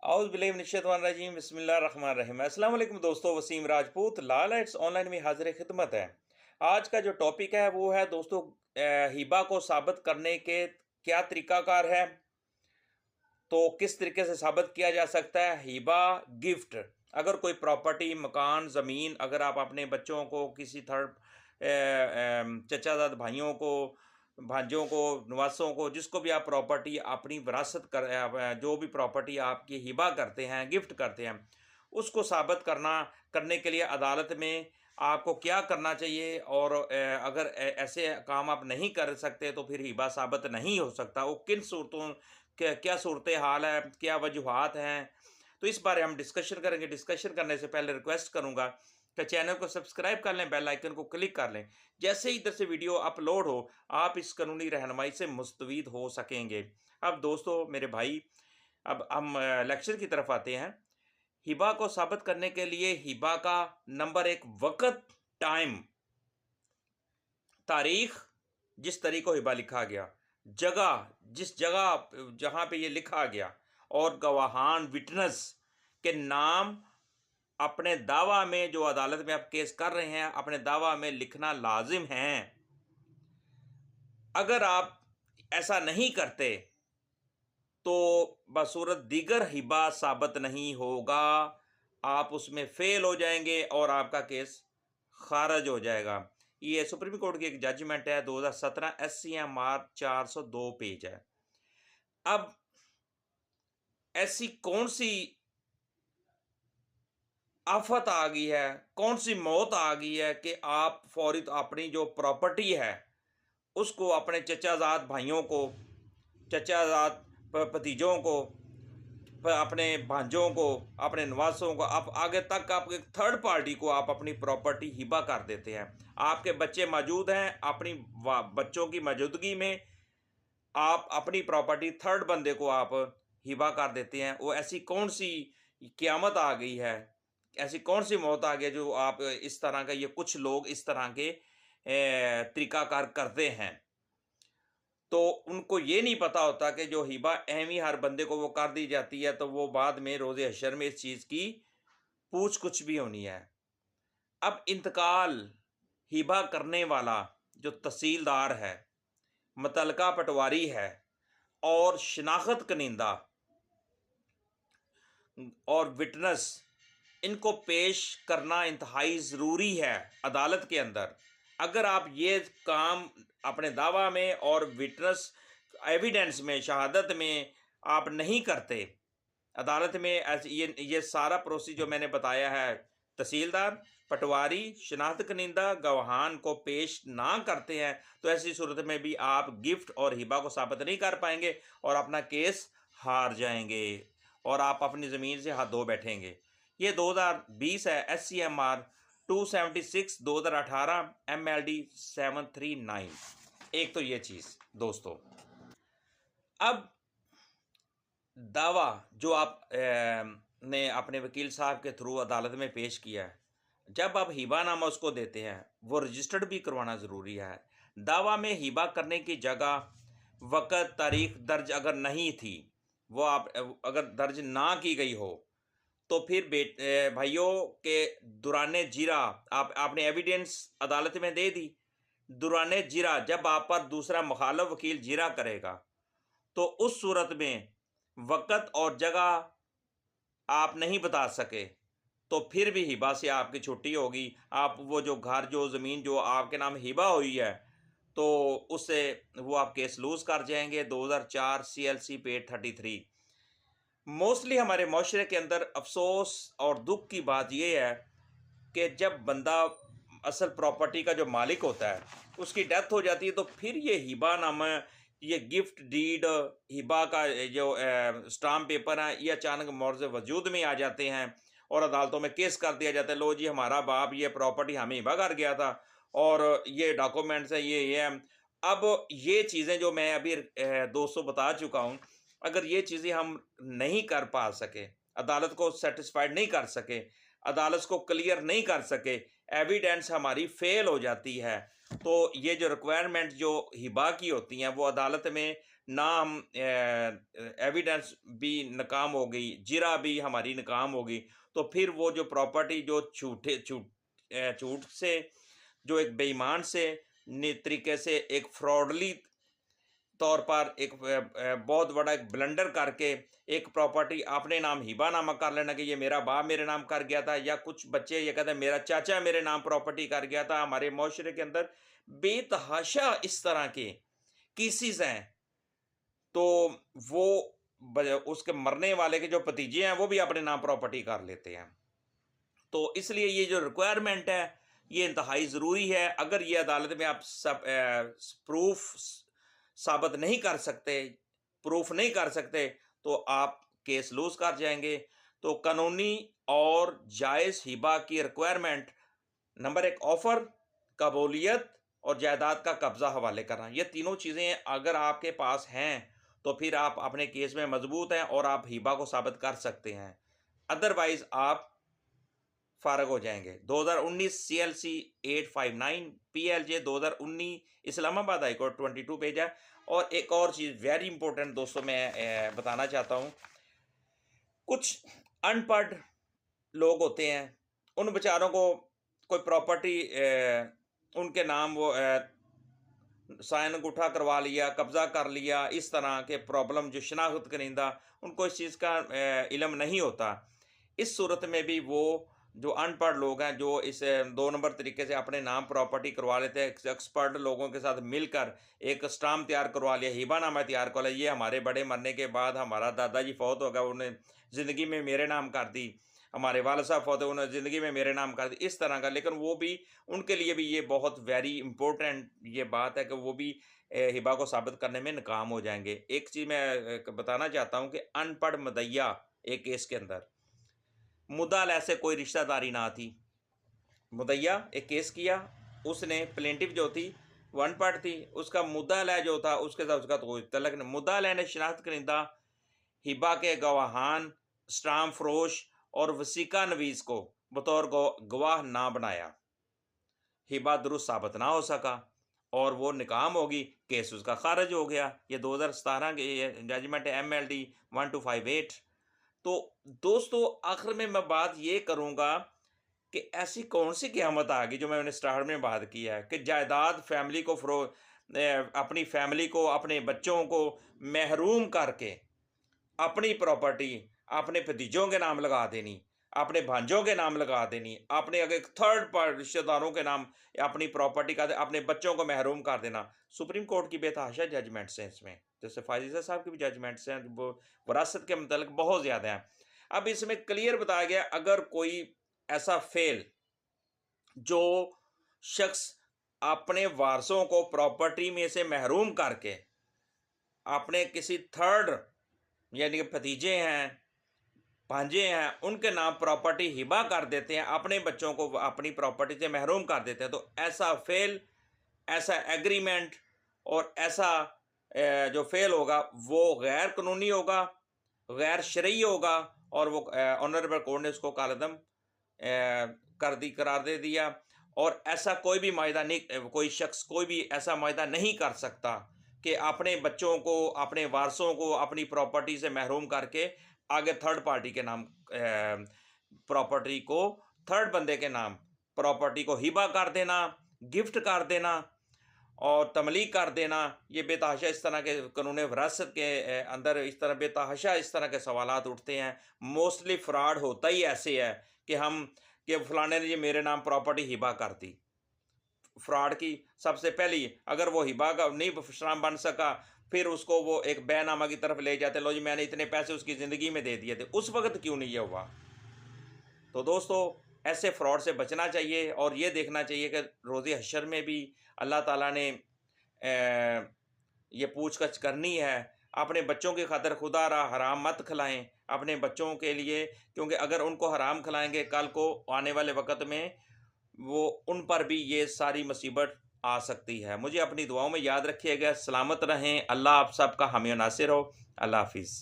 औज़ुबिल्लाहिमिनश्शैतानिर्रजीम बिस्मिल्लाहिर्रहमानिर्रहीम। अस्सलाम वालेकुम दोस्तों, वसीम राजपूत लाल एड्स ऑनलाइन में हाजिर खिदमत है। आज का जो टॉपिक है वो है दोस्तों, हिबा को साबित करने के क्या तरीकाकार है। तो किस तरीके से साबित किया जा सकता है हिबा गिफ्ट। अगर कोई प्रॉपर्टी, मकान, ज़मीन अगर आप अपने बच्चों को, किसी थर्ड चचाजाद भाइयों को, भांजों को, नवासों को, जिसको भी आप प्रॉपर्टी अपनी विरासत कर जो भी प्रॉपर्टी आपकी हिबा करते हैं, गिफ्ट करते हैं, उसको साबित करने के लिए अदालत में आपको क्या करना चाहिए। और अगर ऐसे काम आप नहीं कर सकते तो फिर हिबा साबित नहीं हो सकता। वो किन सूरतों, क्या सूरत हाल है, क्या वजूहात हैं, तो इस बारे हम डिस्कशन करेंगे। डिस्कशन करने से पहले रिक्वेस्ट करूंगा कि चैनल को सब्सक्राइब कर लें, बेल आइकन को क्लिक कर लें। जैसे ही इधर से वीडियो अपलोड हो आप इस कानूनी रहनुमाई से मुस्तफीद हो सकेंगे। अब दोस्तों मेरे भाई, अब हम लेक्चर की तरफ आते हैं। हिबा को साबित करने के लिए हिबा का नंबर एक वक़्त, टाइम, तारीख, जिस तारीख को हिबा लिखा गया, जगह, जिस जगह जहाँ पे ये लिखा गया, और गवाहान, विटनेस के नाम अपने दावा में, जो अदालत में आप केस कर रहे हैं, अपने दावा में लिखना लाजिम है। अगर आप ऐसा नहीं करते तो बसूरत दीगर हिबा साबित नहीं होगा, आप उसमें फेल हो जाएंगे और आपका केस खारिज हो जाएगा। ये सुप्रीम कोर्ट की एक जजमेंट है 2017, SCMR 402 पेज है। अब ऐसी कौन सी आफत आ गई है, कौन सी मौत आ गई है कि आप फौरी अपनी जो प्रॉपर्टी है उसको अपने चचाजाद भाइयों को, चचाजाद भतीजों को, अपने भांजों को, अपने नवासों को, आप आगे तक आप एक थर्ड पार्टी को आप अपनी प्रॉपर्टी हिबा कर देते हैं। आपके बच्चे मौजूद हैं, अपनी बच्चों की मौजूदगी में आप अपनी प्रॉपर्टी थर्ड बंदे को आप हिबा कर देते हैं। वो ऐसी कौन सी क़यामत आ गई है, ऐसी कौन सी मौत आ गई जो आप इस तरह का, ये कुछ लोग इस तरह के तरीकाकार करते हैं। तो उनको ये नहीं पता होता कि जो हिबा अहमी हर बंदे को वो कर दी जाती है तो वो बाद में रोज़े हशर में इस चीज़ की पूछ कुछ भी होनी है। अब इंतकाल हिबा करने वाला जो तहसीलदार है, मुतल्लका पटवारी है और शनाख्त कनिंदा और विटनेस, इनको पेश करना इंतहाई ज़रूरी है अदालत के अंदर। अगर आप ये काम अपने दावा में और विटनेस एविडेंस में, शहादत में आप नहीं करते अदालत में, ये सारा प्रोसेस जो मैंने बताया है, तहसीलदार, पटवारी, शनाख्त कनिंदा, गवाहान को पेश ना करते हैं, तो ऐसी सूरत में भी आप गिफ्ट और हिबा को साबित नहीं कर पाएंगे और अपना केस हार जाएंगे और आप अपनी ज़मीन से हाथ धो बैठेंगे। ये 2020 है, SCMR 276 2018 MLD 739। एक तो ये चीज़ दोस्तों। अब दावा जो आप ने अपने वकील साहब के थ्रू अदालत में पेश किया है, जब आप हिबानामा उसको देते हैं वो रजिस्टर्ड भी करवाना ज़रूरी है। दावा में हिबा करने की जगह, वक़्त, तारीख दर्ज अगर नहीं थी, वो आप अगर दर्ज ना की गई हो तो फिर भाइयों के दुराने जीरा आपने एविडेंस अदालत में दे दी। दुराने जीरा जब आप पर दूसरा मुखालफ वकील जीरा करेगा तो उस सूरत में वक़्त और जगह आप नहीं बता सके तो फिर भी हिबा से आपकी छुट्टी होगी। आप वो जो घर, जो ज़मीन जो आपके नाम हिबा हुई है, तो उससे वो आप केस लूज़ कर जाएंगे। 2004 CLC पेज 33। मोस्टली हमारे माशरे के अंदर अफसोस और दुख की बात यह है कि जब बंदा असल प्रॉपर्टी का जो मालिक होता है उसकी डेथ हो जाती है तो फिर ये हिबा नामा, ये गिफ्ट डीड, हिबा का जो स्टाम्प पेपर है, ये अचानक मौर्ज़ वजूद में आ जाते हैं और अदालतों में केस कर दिया जाता है। लो जी, हमारा बाप ये प्रॉपर्टी हमें हिबा कर गया था और ये डॉक्यूमेंट्स है, ये है। अब ये चीज़ें जो मैं अभी दोस्तों बता चुका हूँ, अगर ये चीज़ें हम नहीं कर पा सके, अदालत को सेटिस्फाइड नहीं कर सके, अदालत को क्लियर नहीं कर सके, एविडेंस हमारी फेल हो जाती है, तो ये जो रिक्वायरमेंट जो हिबा की होती हैं वो अदालत में ना हम एविडेंस भी नाकाम हो गई, जिरा भी हमारी नाकाम हो गई, तो फिर वो जो प्रॉपर्टी जो झूठ से, जो एक बेईमान से तरीके से एक फ्रॉडली तौर पर एक बहुत बड़ा एक ब्लंडर करके एक प्रॉपर्टी अपने नाम हिबानामा कर लेना कि ये मेरा बाप मेरे नाम कर गया था, या कुछ बच्चे ये कहते हैं मेरा चाचा मेरे नाम प्रॉपर्टी कर गया था। हमारे माशरे के अंदर बेतहाशा इस तरह के केसेस हैं। तो वो उसके मरने वाले के जो भतीजे हैं वो भी अपने नाम प्रॉपर्टी कर लेते हैं। तो इसलिए ये जो रिक्वायरमेंट है ये इंतहाई ज़रूरी है। अगर ये अदालत में आप सब प्रूफ साबित नहीं कर सकते, प्रूफ नहीं कर सकते, तो आप केस लूज कर जाएंगे। तो कानूनी और जायज़ हिबा की रिक्वायरमेंट, नंबर एक ऑफ़र, कबूलियत और जायदाद का कब्ज़ा हवाले करना, ये तीनों चीज़ें अगर आपके पास हैं तो फिर आप अपने केस में मजबूत हैं और आप हिबा को साबित कर सकते हैं। अदरवाइज़ आप फारग हो जाएंगे। 2019 CLC 859 PLJ 2019 Islamabad high court 22 page है। और एक और चीज़ वेरी इंपॉर्टेंट दोस्तों मैं बताना चाहता हूँ, कुछ अनपढ़ लोग होते हैं, उन बेचारों को कोई प्रॉपर्टी उनके नाम वो साइन अंगूठा करवा लिया, कब्ज़ा कर लिया, इस तरह के प्रॉब्लम जो शनाख्त करिंदा, उनको इस चीज़ का इल्म नहीं होता। इस सूरत में भी वो जो अनपढ़ लोग हैं जो इस 2 नंबर तरीके से अपने नाम प्रॉपर्टी करवा लेते हैं, एक्सपर्ट लोगों के साथ मिलकर एक स्टाम्प तैयार करवा लिया, हिबानामा तैयार करवा लिया, ये हमारे बड़े मरने के बाद हमारा दादाजी फौत हो गया, उन्हें ज़िंदगी में मेरे नाम कर दी, हमारे वालिद साहब फौत हो उन्होंने ज़िंदगी में मेरे नाम कर दी, इस तरह का। लेकिन वो भी उनके लिए भी ये बहुत वेरी इंपॉर्टेंट ये बात है कि वो भी हिबा को साबित करने में नाकाम हो जाएंगे। एक चीज़ मैं बताना चाहता हूँ कि अनपढ़ मदैया एक केस के अंदर मुद्दा ऐसे कोई रिश्तेदारी ना थी, मुदैया एक केस किया, उसने प्लेंटिव जो थी वो अनपढ़ थी, उसका मुद्दा लय जो था उसके साथ उसका तो कोई तलक नहीं। मुद्दा लय ने शनाख्त करिंदा हिबा के गवाहान स्टाम फरोश और वसीका नवीस को बतौर गवाह ना बनाया, हिबा दुरुस्त साबित ना हो सका और वो निकाम होगी, केस उसका खारिज हो गया। ये 2017 की जजमेंट है MLD 1258। तो दोस्तों आखिर में मैं बात ये करूँगा कि ऐसी कौन सी क़यामत आ गई जो मैंने स्टार्ट में बात की है कि जायदाद फैमिली को अपनी फैमिली को, अपने बच्चों को महरूम करके अपनी प्रॉपर्टी अपने भतीजों के नाम लगा देनी, अपने भांजों के नाम लगा देनी, अपने अगर थर्ड पार्टी रिश्तेदारों के नाम अपनी प्रॉपर्टी का अपने बच्चों को महरूम कर देना। सुप्रीम कोर्ट की बेतहाशा जजमेंट्स हैं इसमें, जैसे फाजिल साहब की भी जजमेंट्स हैं वो विरासत के मतलब बहुत ज़्यादा हैं। अब इसमें क्लियर बताया गया अगर कोई ऐसा फेल जो शख्स अपने वारसों को प्रॉपर्टी में से महरूम करके अपने किसी थर्ड यानी कि भतीजे हैं, भांजे हैं, उनके नाम प्रॉपर्टी हिबा कर देते हैं, अपने बच्चों को अपनी प्रॉपर्टी से महरूम कर देते हैं, तो ऐसा फेल, ऐसा एग्रीमेंट और ऐसा जो फेल होगा वो गैर कानूनी होगा, गैर शरई होगा और वो ऑनरेबल कोर्ट ने उसको कालदम करार दे दिया। और ऐसा कोई भी मायदा नहीं, कोई शख्स कोई भी ऐसा मायदा नहीं कर सकता कि अपने बच्चों को, अपने वारसों को अपनी प्रॉपर्टी से महरूम करके आगे थर्ड पार्टी के नाम प्रॉपर्टी को, थर्ड बंदे के नाम प्रॉपर्टी को हिबा कर देना, गिफ्ट कर देना और तमलीक कर देना। ये बेतहाशा इस तरह के कानून विरासत के अंदर इस तरह बेतहाशा इस तरह के सवालात उठते हैं। मोस्टली फ्रॉड होता ही ऐसे है कि फलाने ने ये मेरे नाम प्रॉपर्टी हिबा कर दी। फ्रॉड की सबसे पहली अगर वो हिबा का नहीं श्राम बन सका, फिर उसको वो एक बैनामा की तरफ ले जाते, लो जी मैंने इतने पैसे उसकी ज़िंदगी में दे दिए थे, उस वक्त क्यों नहीं ये हुआ। तो दोस्तों ऐसे फ्रॉड से बचना चाहिए और ये देखना चाहिए कि रोज़े हशर में भी अल्लाह ताला ने ये पूछताछ करनी है। अपने बच्चों की खातिर खुदा रा हराम मत खिलाएं अपने बच्चों के लिए, क्योंकि अगर उनको हराम खिलाएंगे कल को आने वाले वक्त में वो उन पर भी ये सारी मुसीबत आ सकती है। मुझे अपनी दुआओं में याद रखिएगा। सलामत रहें। अल्लाह आप सबका हामी नासिर हो। अल्लाह हाफिज़।